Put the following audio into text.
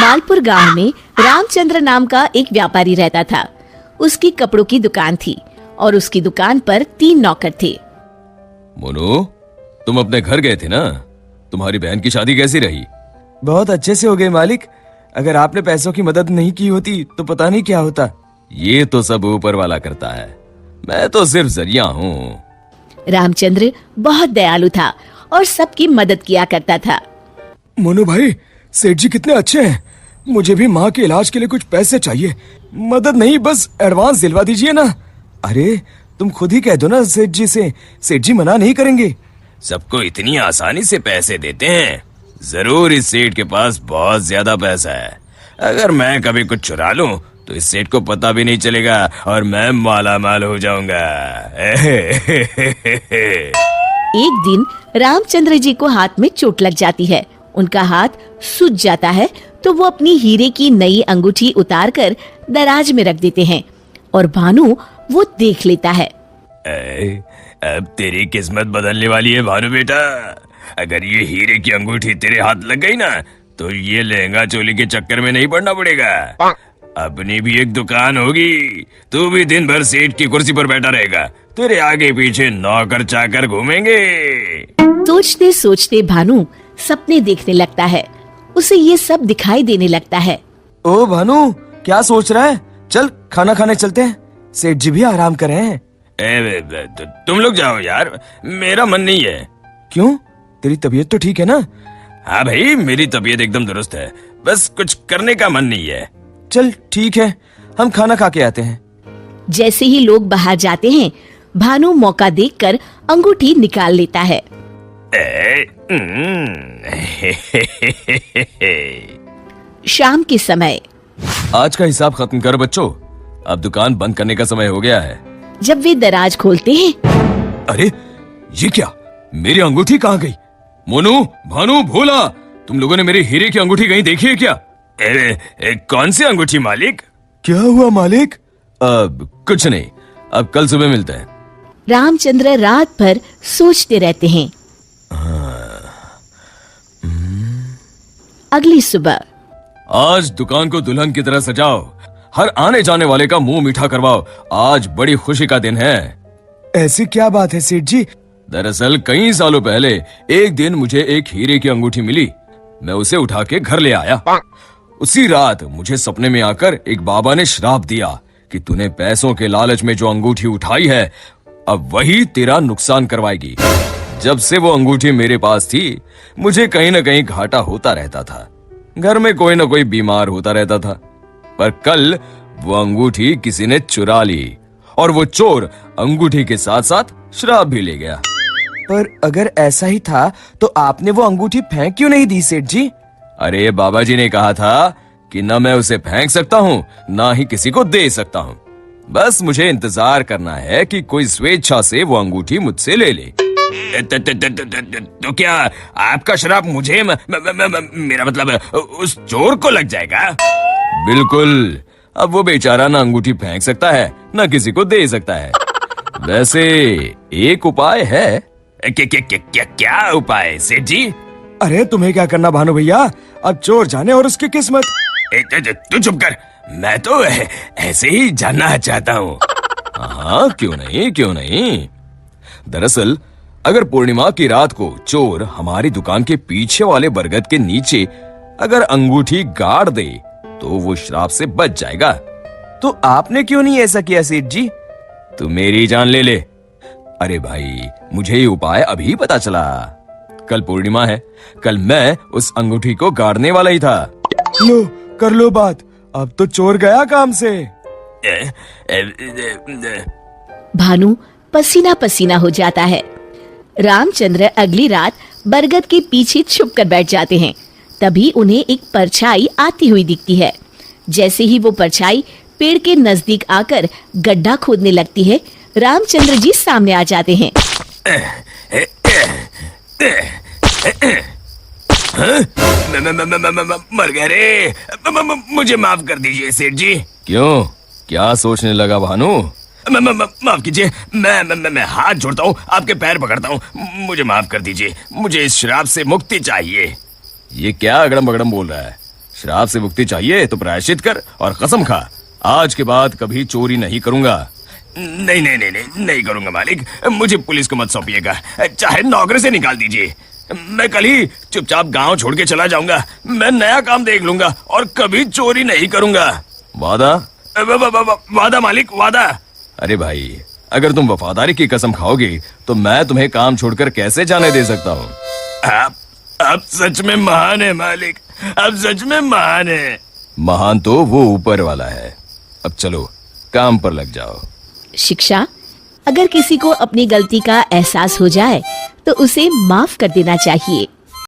मालपुर गांव में रामचंद्र नाम का एक व्यापारी रहता था। उसकी कपड़ों की दुकान थी और उसकी दुकान पर 3 नौकर थे। मोनू, तुम अपने घर गए थे ना? तुम्हारी बहन की शादी कैसी रही? बहुत अच्छे से हो गई मालिक। अगर आपने पैसों की मदद नहीं की होती तो पता नहीं क्या होता। ये तो सब ऊपर वाला करता है, मैं तो सिर्फ जरिया हूँ। रामचंद्र बहुत दयालु था और सबकी मदद किया करता था। मोनू भाई, सेठ जी कितने अच्छे हैं। मुझे भी माँ के इलाज के लिए कुछ पैसे चाहिए। मदद नहीं, बस एडवांस दिलवा दीजिए ना। अरे तुम खुद ही कह दो ना सेठ जी से, सेठ जी मना नहीं करेंगे। सबको इतनी आसानी से पैसे देते हैं? जरूर इस सेठ के पास बहुत ज्यादा पैसा है। अगर मैं कभी कुछ चुरा लूं तो इस सेठ को पता भी नहीं चलेगा और मैं माला माल हो जाऊंगा। एक दिन रामचंद्र जी को हाथ में चोट लग जाती है। उनका हाथ सूज जाता है तो वो अपनी हीरे की नई अंगूठी उतारकर दराज में रख देते हैं और भानु वो देख लेता है। अब तेरी किस्मत बदलने वाली है भानु बेटा। अगर ये हीरे की अंगूठी तेरे हाथ लग गई ना तो ये लहंगा चोली के चक्कर में नहीं पड़ना पड़ेगा। अपनी भी एक दुकान होगी, तू भी दिन भर सेठ की कुर्सी पर बैठा रहेगा, तेरे आगे पीछे नौकर चाकर घूमेंगे। सोचते सोचते भानु सपने देखने लगता है। उसे ये सब दिखाई देने लगता है। ओ भानु, क्या सोच रहा है? चल खाना खाने चलते हैं, सेठ जी भी आराम कर रहे हैं। तुम लोग जाओ यार, मेरा मन नहीं है। क्यों? तेरी तबीयत तो ठीक है ना? हाँ भाई, मेरी तबीयत एकदम दुरुस्त है, बस कुछ करने का मन नहीं है। चल ठीक है, हम खाना खा के आते हैं। जैसे ही लोग बाहर जाते हैं, भानु मौका देखकर अंगूठी निकाल लेता है। शाम के समय आज का हिसाब खत्म कर बच्चों, अब दुकान बंद करने का समय हो गया है। जब वे दराज खोलते हैं, अरे ये क्या, मेरी अंगूठी कहाँ गई? मोनू, भानु, भोला, तुम लोगों ने मेरी हीरे की अंगूठी कहीं देखी है क्या? कौन सी अंगूठी मालिक? क्या हुआ मालिक? अब कुछ नहीं, अब कल सुबह मिलते हैं। रामचंद्र रात भर सोचते रहते हैं। अगली सुबह आज दुकान को दुल्हन की तरह सजाओ, हर आने जाने वाले का मुंह मीठा करवाओ, आज बड़ी खुशी का दिन है। ऐसी क्या बात है सेठ जी? दरअसल कई सालों पहले एक दिन मुझे एक हीरे की अंगूठी मिली। मैं उसे उठा के घर ले आया। उसी रात मुझे सपने में आकर एक बाबा ने श्राप दिया कि तूने पैसों के लालच में जो अंगूठी उठाई है, अब वही तेरा नुकसान करवाएगी। जब से वो अंगूठी मेरे पास थी, मुझे कहीं न कहीं घाटा होता रहता था। घर में कोई न कोई बीमार होता रहता था। पर कल वो अंगूठी किसी ने चुरा ली और वो चोर अंगूठी के साथ साथ श्राप भी ले गया। पर अगर ऐसा ही था तो आपने वो अंगूठी फेंक क्यों नहीं दी सेठ जी? अरे बाबा जी ने कहा था कि न मैं उसे फेंक सकता हूँ, ना ही किसी को दे सकता हूँ। बस मुझे इंतजार करना है कि कोई स्वेच्छा से वो अंगूठी मुझसे ले ले। तो क्या आपका श्राप मुझे मेरा मतलब उस चोर को लग जाएगा? बिल्कुल। अब वो बेचारा ना अंगूठी फेंक सकता है, ना किसी को दे सकता है। वैसे एक उपाय है। क्या उपाय सेठ जी? अरे तुम्हें क्या करना भानु भैया, अब चोर जाने और उसकी किस्मत। तू चुप कर, मैं तो ऐसे ही जानना चाहता हूँ। हाँ, क्यों नहीं, क्यों नहीं। दरअसल अगर पूर्णिमा की रात को चोर हमारी दुकान के पीछे वाले बरगद के नीचे अगर अंगूठी गाड़ दे तो वो श्राप से बच जाएगा। तो आपने क्यों नहीं ऐसा किया सेठ जी? तू मेरी जान ले ले। अरे भाई, मुझे ये उपाय अभी पता चला। कल पूर्णिमा है, कल मैं उस अंगूठी को गाड़ने वाला ही था। लो कर लो बात, अब तो चोर गया काम से। भानु पसीना पसीना हो जाता है। रामचंद्र अगली रात बरगद के पीछे छुप कर बैठ जाते हैं। तभी उन्हें एक परछाई आती हुई दिखती है। जैसे ही वो परछाई पेड़ के नजदीक आकर गड्ढा खोदने लगती है, रामचंद्र जी सामने आ जाते हैं। मर गए रे, मुझे माफ कर दीजिए सेठ जी। क्यों, क्या सोचने लगा भानु? माफ कीजिए, मैं हाथ जोड़ता हूँ, आपके पैर पकड़ता हूँ, मुझे माफ कर दीजिए, मुझे इस श्राप से मुक्ति चाहिए। ये क्या अगड़म बगड़म बोल रहा है? श्राप से मुक्ति चाहिए तो प्रायश्चित कर और कसम खा, आज के बाद कभी चोरी नहीं करूंगा। नहीं नहीं नहीं नहीं नहीं करूंगा मालिक, मुझे पुलिस को मत सौंपिएगा, चाहे नौकरी से निकाल दीजिए। मैं कल ही चुपचाप गांव छोड़ के चला जाऊंगा। मैं नया काम देख लूंगा और कभी चोरी नहीं करूंगा। वादा? वादा मालिक, वादा। अरे भाई, अगर तुम वफादारी की कसम खाओगे तो मैं तुम्हें काम छोड़कर कैसे जाने दे सकता हूँ। आप सच में महान है मालिक, आप सच में महान है। महान तो वो ऊपर वाला है। अब चलो काम पर लग जाओ। शिक्षा, अगर किसी को अपनी गलती का एहसास हो जाए तो उसे माफ कर देना चाहिए।